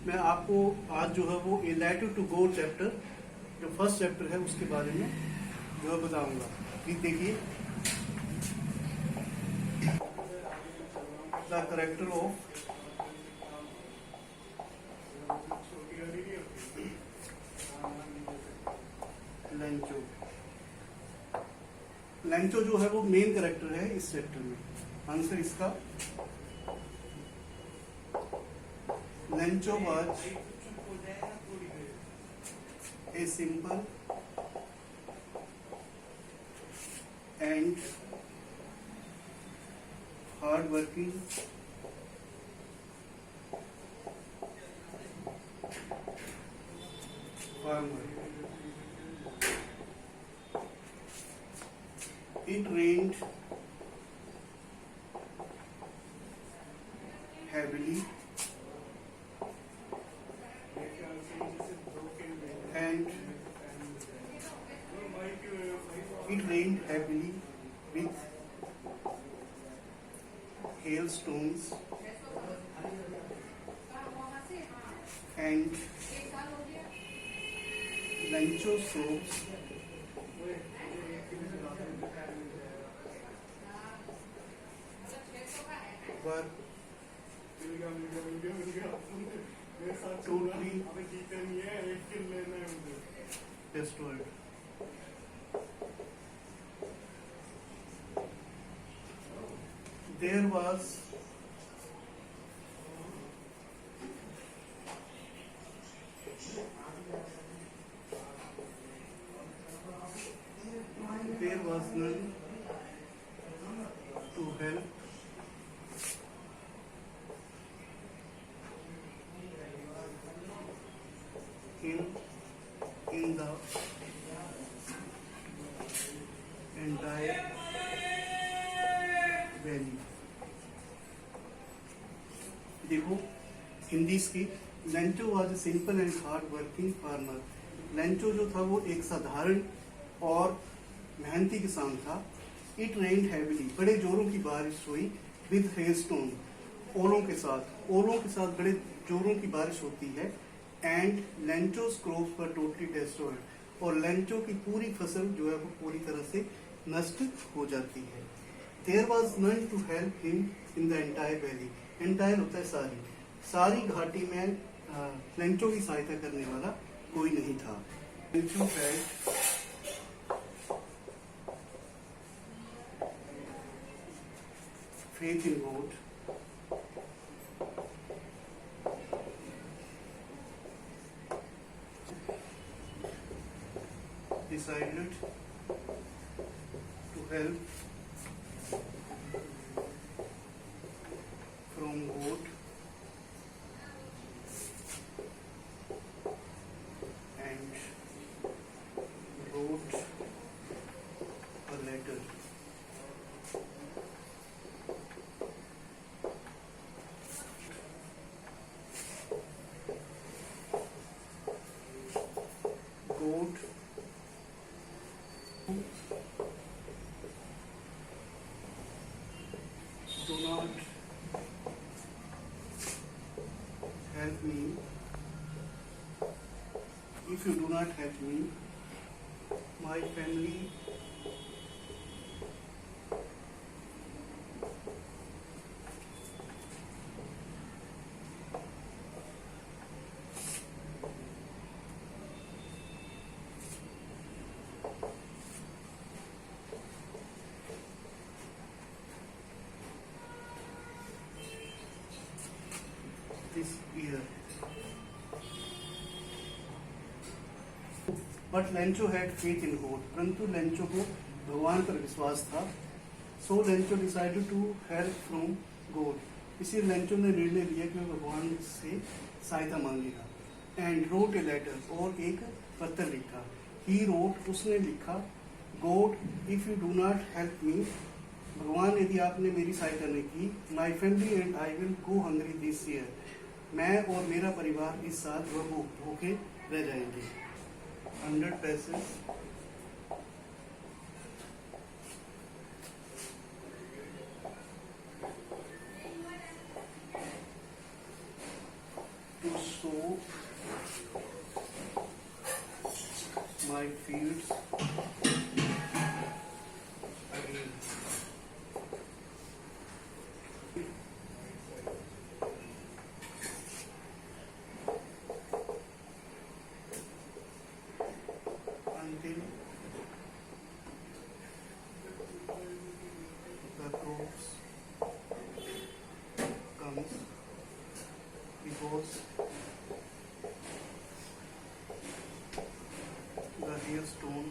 मैं आपको आज जो है वो a letter to God chapter, जो फर्स्ट चैप्टर है, उसके बारे में जो है बताऊंगा। प्लीज देखिए, the character of Lencho. Lencho जो है वो मेन करेक्टर है इस चैप्टर में। आंसर इसका Lencho was a simple and hard working farmer. It rained heavily and with hailstones and Lencho slopes were totally destroyed. There was none to help him in the entire valley. देखो हिंदी इसकी, Lencho was a simple and hard working farmer. Lencho जो था वो एक साधारण और मेहनती किसान था। इट रेन्ड हैविली, बड़े जोरों की बारिश हुई, विद हेलस्टोन, ओलों के साथ बड़े जोरों की बारिश होती है। एंड लेंचोस क्रॉप्स पर टोटली डिस्ट्रॉयड, और लेंचो की पूरी फसल जो है वो पूरी तरह से नष्ट हो जाती है। There was none to help him in the entire valley. Entire होता है सारी घाटी में लेंचो की सहायता करने वाला कोई नहीं था। Lencho had faith in God, decided to help from God and wrote a letter. God do not help me. If you do not help me, my family this year. But Lencho had faith in God. परंतु Lencho को भगवान पर विश्वास था। So Lencho decided to help from God. इसी Lencho ने निर्णय लिया कि वह भगवान से सहायता मांगेगा। And wrote a letter, और एक पत्र लिखा। He wrote, उसने लिखा, God, if you do not help me, भगवान यदि आपने मेरी सहायता नहीं की, my family and I will go hungry this year. मैं और मेरा परिवार इस साल भूखे रह जाएंगे। 100 पैसे to sow my fields again. Until the crops comes, because the hailstone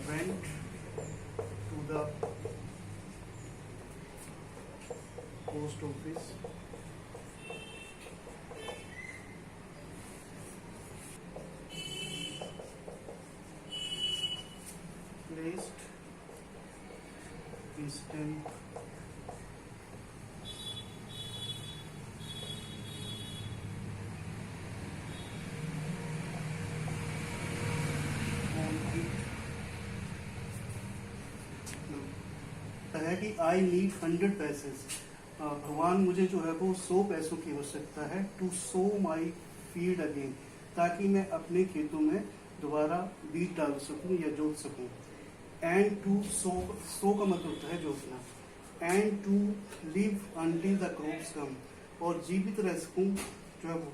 went to the post office, placed his stamp on it. है कि आई नीड 100 पैसे। भगवान मुझे जो है वो 100 पैसों की आवश्यकता है to sow my field again, ताकि मैं अपने खेतों में दोबारा बीज डाल सकूं या जोत सकूं। एंड टू सो का मतलब होता है जोतना। And to live until the crops come, और जीवित रह सकूं जो है वो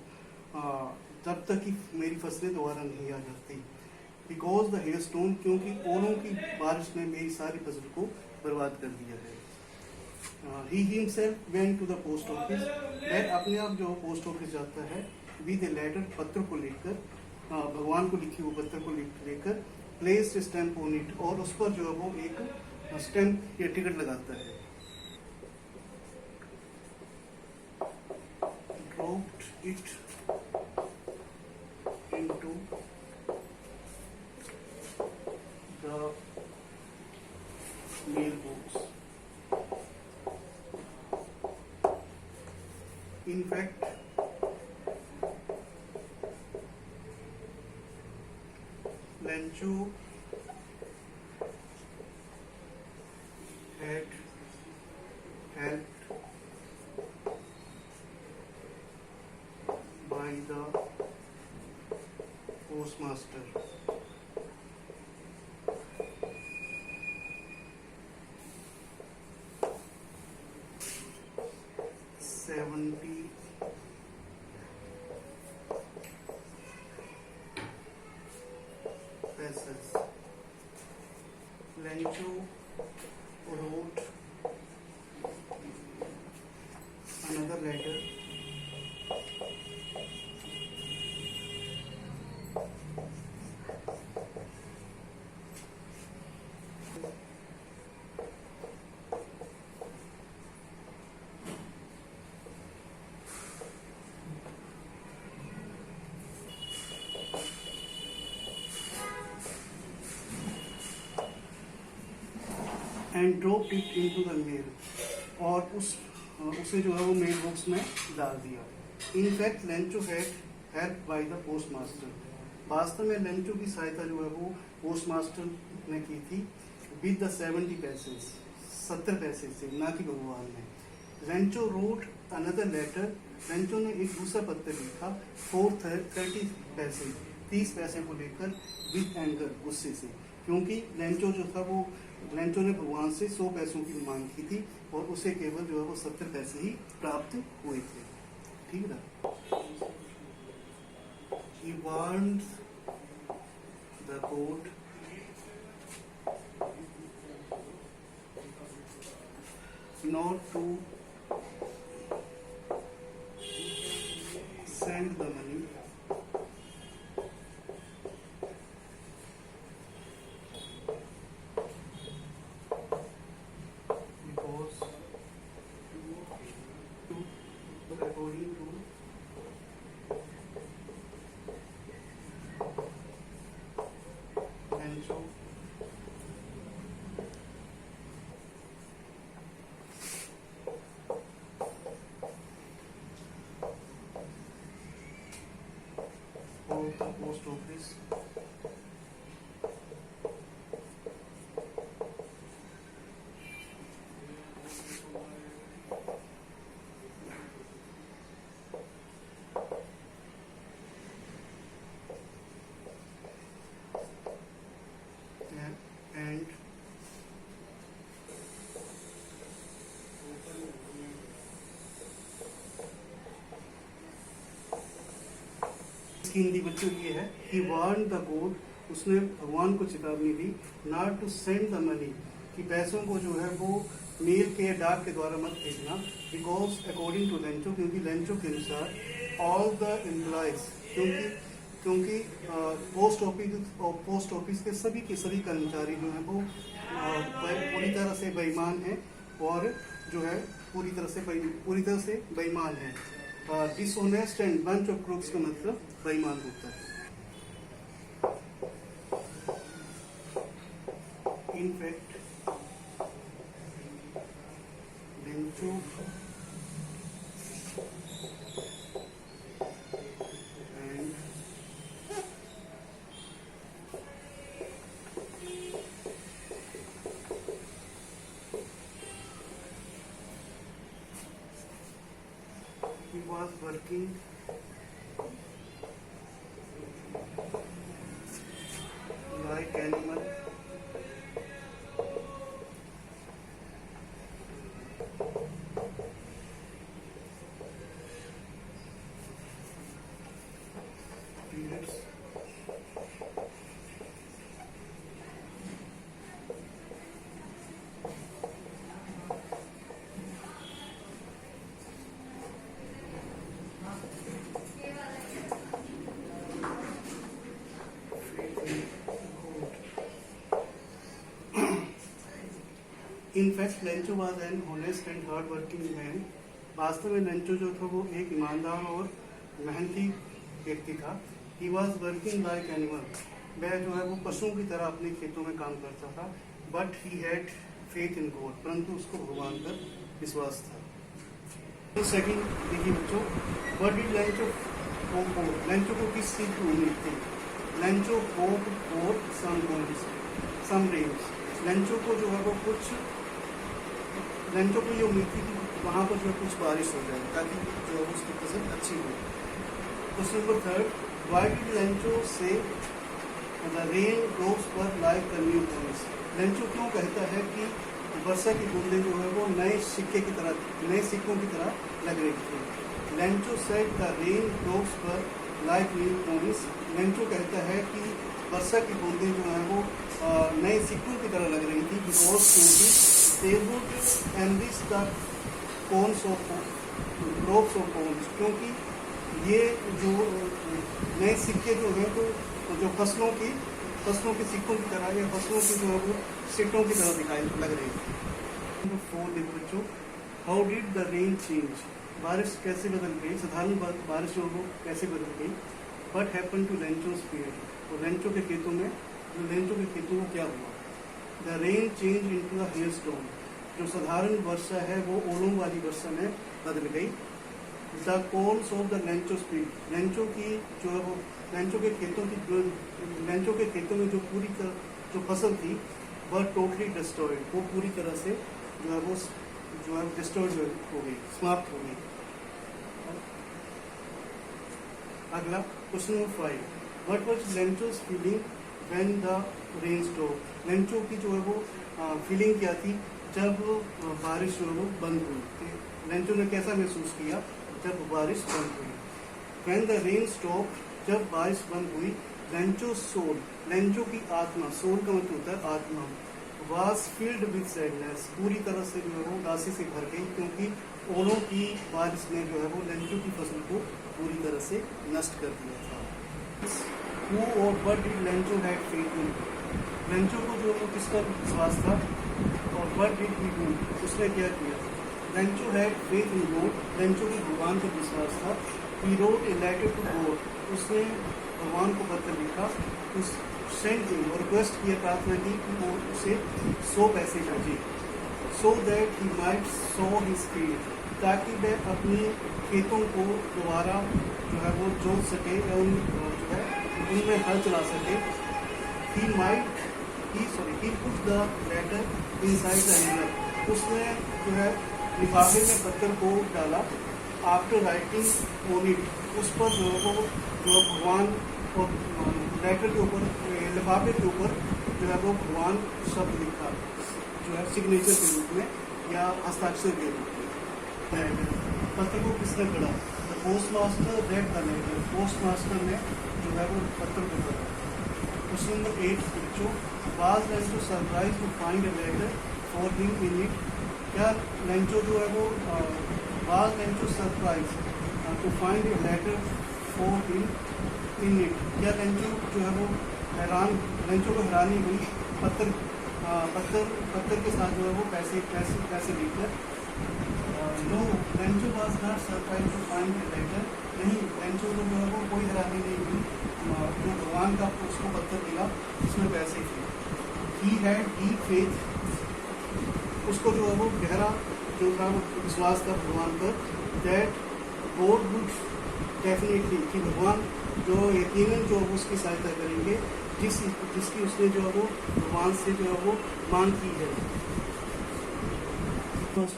तब तक कि मेरी फसलें दोबारा नहीं आ जाती। बिकॉज द हेलस्टोन, क्योंकि ओलों की बारिश ने मेरी सारी फसल को बर्बाद कर दिया है। He himself went to the post office, वह अपने आप जो पोस्ट ऑफिस जाता है विद ए लेटर, पत्र को लेकर, भगवान को लिखी हुई पत्र को लेकर, प्लेस स्टैम्प ऑन इट, और उस पर जो है वो एक स्टैम्प या टिकट लगाता है। Dropped it into the mail box. In fact, Lencho had helped by the postmaster. Lencho wrote another letter and dropped it into the mail, और उसे जो है वो मेल बॉक्स में डाल दिया। In fact Lencho had help by the post master, वास्तव में लेंचो की सहायता जो है वो पोस्ट मास्टर ने की थी विद द 70 पैसे, 70 पैसे से, ना कि भगवान ने। Lencho wrote another letter, Lencho ने एक दूसरा पत्र लिखा फॉर 30 पैसे, 30 पैसे को लेकर विद एंगर, गुस्से से, क्योंकि लेंचो जो था वो, लेंचो ने भगवान से 100 पैसों की मांग की थी और उसे केवल जो है वो 70 पैसे ही प्राप्त हुए थे। ठीक है। He warned the court not to send the money because according to and so post office and इसकी हिंदी बच्चों ये है, he warned the God, उसने भगवान को चेतावनी दी, not to send the money, कि पैसों को जो है वो मेल के डाक के द्वारा मत भेजना, because according to लेंचो, क्योंकि लेंचो के अनुसार all the employees, क्योंकि पोस्ट ऑफिस के सभी कर्मचारी जो हैं वो पूरी तरह से बेईमान हैं और जो है पूरी तरह से बेईमान हैं। Dishonest and bunch of crooks का मतलब बेईमान होता है। In fact Lencho and he was working like animal periods in fact Lencho was an honest and hard working man. वास्तव में लेंचो जो था वो एक ईमानदार और मेहनती व्यक्ति था। He was working like animal, वह जो है वो पशुओं की तरह अपने खेतों में काम करता था। But he had faith in God, परंतु उसको भगवान पर विश्वास था। तो सेकंड देखिए बच्चों, what did Lencho hope for, Lencho को किस चीज की उम्मीद थी? Lencho hope for some rains, Lencho को जो है वो लेंचो को ये उम्मीद थी कि वहाँ पर जो है कुछ बारिश हो जाए ताकि जो है उसकी फसल अच्छी हो। Question number third, why did Lencho say the rain drops were like the new coins, Lencho क्यों कहता है कि वर्षा की बूंदें जो है वो नए सिक्कों की तरह लग रही थी? Lencho said the rain drops were like new coins, Lencho कहता है कि वर्षा की बूंदें जो है वो नए सिक्कों की तरह लग रही थी। बिकॉज क्योंकि they would enrich the cones of drops of cons, क्योंकि ये जो नए सिक्के जो हैं तो जो फसलों के सिक्कों की तरह या फसलों की जो है वो सिक्कों की तरह दिखाई लग रही थी। फोर्थ बच्चों, how did the rain change, बारिश कैसे बदल गई, साधारण बारिश जो वो कैसे बदल गई? व्हाट हैपन टू लेंचोस फील्ड, तो लेंचो के खेतों में क्या हुआ? The rain change into the hailstorm, जो साधारण वर्षा है वो ओलों वाली वर्षा में बदल गई। The cons of the Lencho field, Lencho के खेतों में जो फसल थी वह टोटली डिस्ट्रॉयड, वो पूरी तरह से जो है डिस्ट्रॉयड हो गई, समाप्त हो गई। अगला question number 5, what was Lencho's feeling when the rain stopped, Lencho की जो है वो फीलिंग क्या थी जब बारिश जो है वो बंद हुई? लेंचो ने कैसा महसूस किया जब बारिश बंद हुई? व्हेन द रेन स्टॉप्ड, जब बारिश बंद हुई, लेंचो सोल, लेंचो की आत्मा, सोल का मतलब होता है आत्मा, वाज फिल्ड विद सैडनेस, पूरी तरह से जो है वो उदासी से भर गई, क्योंकि ओलों की बारिश ने जो है वो लेंचो की फसल को पूरी तरह से नष्ट कर दिया था। Who or what did Lencho had faith in, Lencho को जो वो किसका विश्वास था और what did he do, उसने क्या किया? Lencho had faith in God, Lencho को भगवान पर विश्वास था। He wrote a letter to God, उसने भगवान को पत्र लिखा, उस सेंट हिम और रिक्वेस्ट किया, प्रार्थना की कि वो उसे 100 पैसे भेजे, so that he might sow his field, ताकि वह अपनी खेतों को दोबारा जो है वो जोत सके या उन जो है उनमें हल चला सके, he put the letter inside the envelope, उसने जो है लिफाफे में पत्थर को डाला। आफ्टर राइटिंग ऑन इट, उस पर जो है वो जो भगवान और लेटर के ऊपर लिफाफे के ऊपर जो है वो भगवान शब्द लिखा, जो है सिग्नेचर के रूप में या हस्ताक्षर के रूप में। पत्र को किसने पढ़ा? The post master read the letter, post master ने जो है वो पत्र को पढ़ा। क्वेश्चन नंबर 8 बच्चों, was Lencho surprise to find a letter for him in it, क्या लेंचो जो है वो was Lencho surprise to find a letter for him in it, क्या लेंचो जो है वो लेंचो को हैरानी हुई पत्थर के साथ जो है वो पैसे लेकर? No, Lencho was not surprise to find a letter, नहीं, लेंचो को जो है वो कोई हैरानी नहीं हुई जो भगवान का उसको पत्थर मिला जिसमें पैसे थे। ही हैड डीप फेथ, उसको जो है वो गहरा जो था वो विश्वास था भगवान पर, दैट गॉड वुड डेफिनेटली, कि भगवान जो यकीनन जो उसकी सहायता करेंगे, जिसकी उसने जो है वो भगवान से जो है वो मांग की है। पोस्ट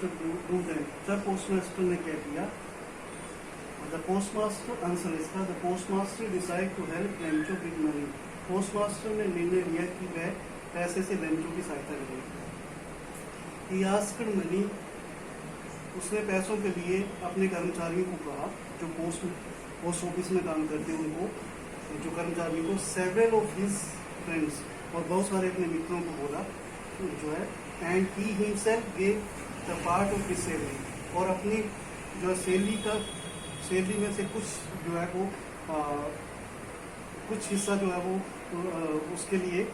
मास्टर ने क्या किया? द पोस्ट मास्टर आंसर इसका, the post master decide to help Lencho with money, post master ने निर्णय लिया कि वह पैसे से लेंचो की सहायता करेगा। ही आस्क्ड मनी, उसने पैसों के लिए अपने कर्मचारियों को कहा, जो पोस्ट ऑफिस में काम करते हैं उनको, जो कर्मचारियों को, सेवरल ऑफ हिज फ्रेंड्स, और बहुत सारे अपने मित्रों को बोला जो है, and he himself gave the part of his salary, और अपनी जो सैलरी में से कुछ जो है वो कुछ हिस्सा जो है वो उसके लिए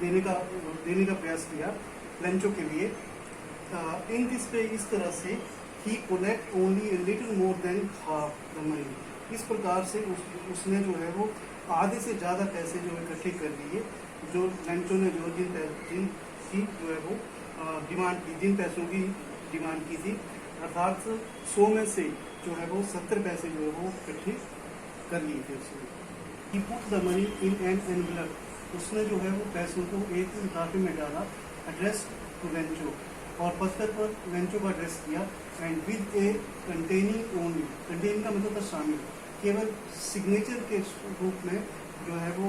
देने का प्रयास किया लेंचो के लिए। इन दिस पे, इस तरह से ही collect only little more than half the money, इस प्रकार से उसने जो है वो आधे से ज़्यादा पैसे जो इकट्ठे कर लिए, जो लेंचो ने जो जिनकी जो है वो डिमांड की, जिन पैसों की डिमांड की थी, अर्थात 100 में से जो है वो 70 पैसे जो है वो इकट्ठे कर लिए थे उसने। He put the money in an envelope, उसने जो है वो पैसों को एक लिफाफे में डाला, एड्रेस टू लेंचो, और पत्थर पर लेंचो का एड्रेस किया, and with A containing only, containing का मतलब था शामिल, केवल सिग्नेचर के रूप में जो है वो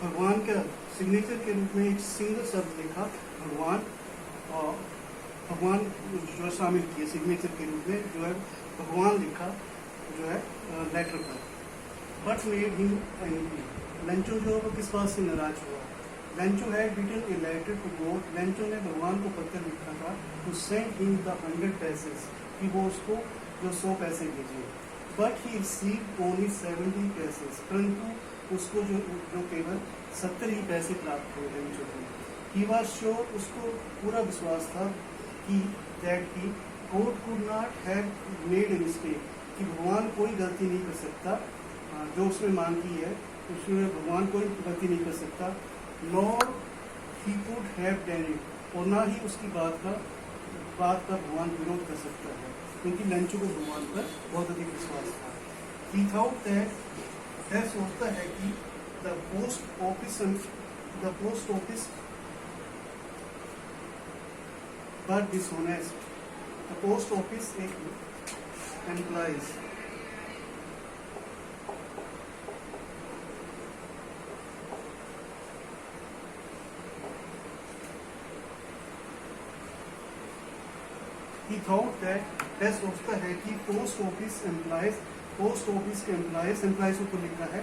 भगवान का सिग्नेचर के रूप में एक सिंगल शब्द लिखा, भगवान जो शामिल किए सिग्नेचर के रूप में, जो है भगवान लिखा जो है लेटर पर। But made him angry, Lencho जो है वो किस बात से नाराज हुआ? Lencho had written a letter to God, Lencho ने भगवान को पत्र लिखा था, to send him the 100 pesos, कि वो उसको जो 100 पैसे भेजे। But he received only 70 pesos, परंतु उसको जो केवल 70 ही पैसे प्राप्त हुए लेंचो को। ही वॉज श्योर, उसको पूरा विश्वास था कि दैट की God could not have made a mistake, कि भगवान कोई गलती नहीं कर सकता, जो उसने मांग की है उसमें भगवान कोई गलती नहीं कर सकता। Nor he could have done it, और ना ही उसकी बात का भगवान विरोध कर सकता है, क्योंकि लेंचो को भगवान पर बहुत अधिक विश्वास था। ही थॉट दैट, यह सोचता है कि the post office but dishonest, the post office employees he thought that, यह सोचता है कि पोस्ट ऑफिस के एम्प्लॉयज ऊपर लिखा है,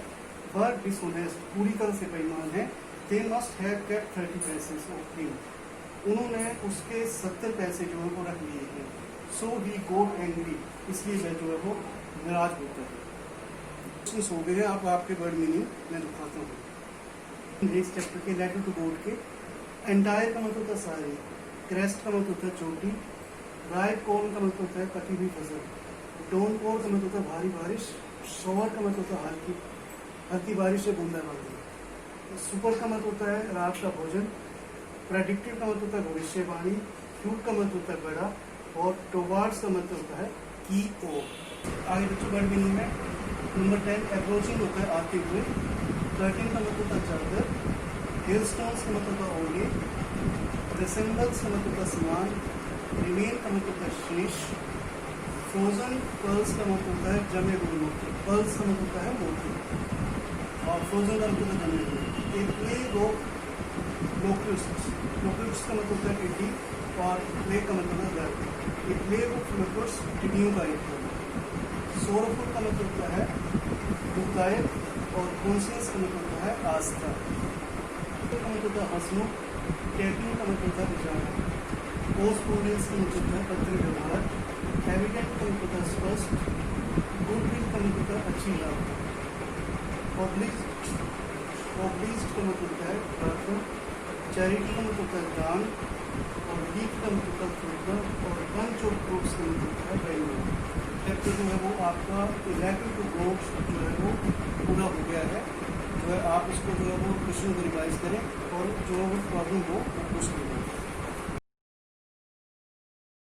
but dishonest, पूरी तरह से बेईमान है। they must have kept 30 पैसेस of him, उन्होंने उसके 70 पैसे जो है वो रख लिए हैं। सो ही गॉट एंग्री, इसलिए वह जो है वो नाराज होता है। उसमें सो गए हैं, आपके वर्ड मीनिंग मैं दिखाता हूँ। नेक्स्ट चैप्टर के लेटर टू गॉड के, एंटायर का मतलब होता है सारे, क्रेस्ट का मतलब होता है चोटी, राइट कॉर्न का मतलब होता है कटी हुई फसल, डोन कॉर का मतलब होता है भारी बारिश, शॉवर का मतलब होता है हल्की बारिश से बूंदाबांदी, सुपर का मतलब होता है रात का भोजन, प्रेडिक्टिव का मतलब होता है भविष्यवाणी, फ्यूट का मतलब होता है बड़ा, और टोवार्ड्स का मतलब होता है की ओर। आगे बच्चों वर्ड मीनिंग में नंबर 10 अप्रोचिंग होता है आते हुए। 13 का मतलब होता है चादर। हेलस्टोन्स का मतलब होता है ओले। रिसेंबल्स का मतलब होता है समान। रिमेन का मतलब होता है शेष। फ्रोजन पर्ल्स का मतलब होता है जमे हुए मोती। पर्ल्स का मतलब होता है मोती और फ्रोजन का मतलब होता है जमे हुए। एक प्ले रोक लोक्यूस्ट। लोक्यूस्ट का मतलब होता है टिड्डी और प्ले का मतलब है दर्द। एक प्ले रोक लोक्यूस्ट टिड्डियों का एक है। सोरफुल का मतलब होता है दुखदायक और कॉन्शियस का मतलब होता है आस्था। का मतलब होता है हंसमुख। कैटिंग का मतलब होता है विचार। पोस्टपोनेंस का मतलब होता है पत्र व्यवहार। एविडेंट का मतलब होता है स्पष्ट। गुडविल का मतलब होता है अच्छी लाभ। ऑब्लिस्ट का मतलब होता है प्रार्थना। चैरिटी का मतलब होता है दान और लीफ का मतलब होता है फूटना और बंच ऑफ फ्रूट्स का मतलब होता है बैंगन। चैप्टर जो है वो आपका 11 टू ग्रोथ जो है वो पूरा हो गया है। जो है आप इसको जो है वो क्वेश्चन को रिवाइज करें और जो प्रॉब्लम हो वो पूछ लें।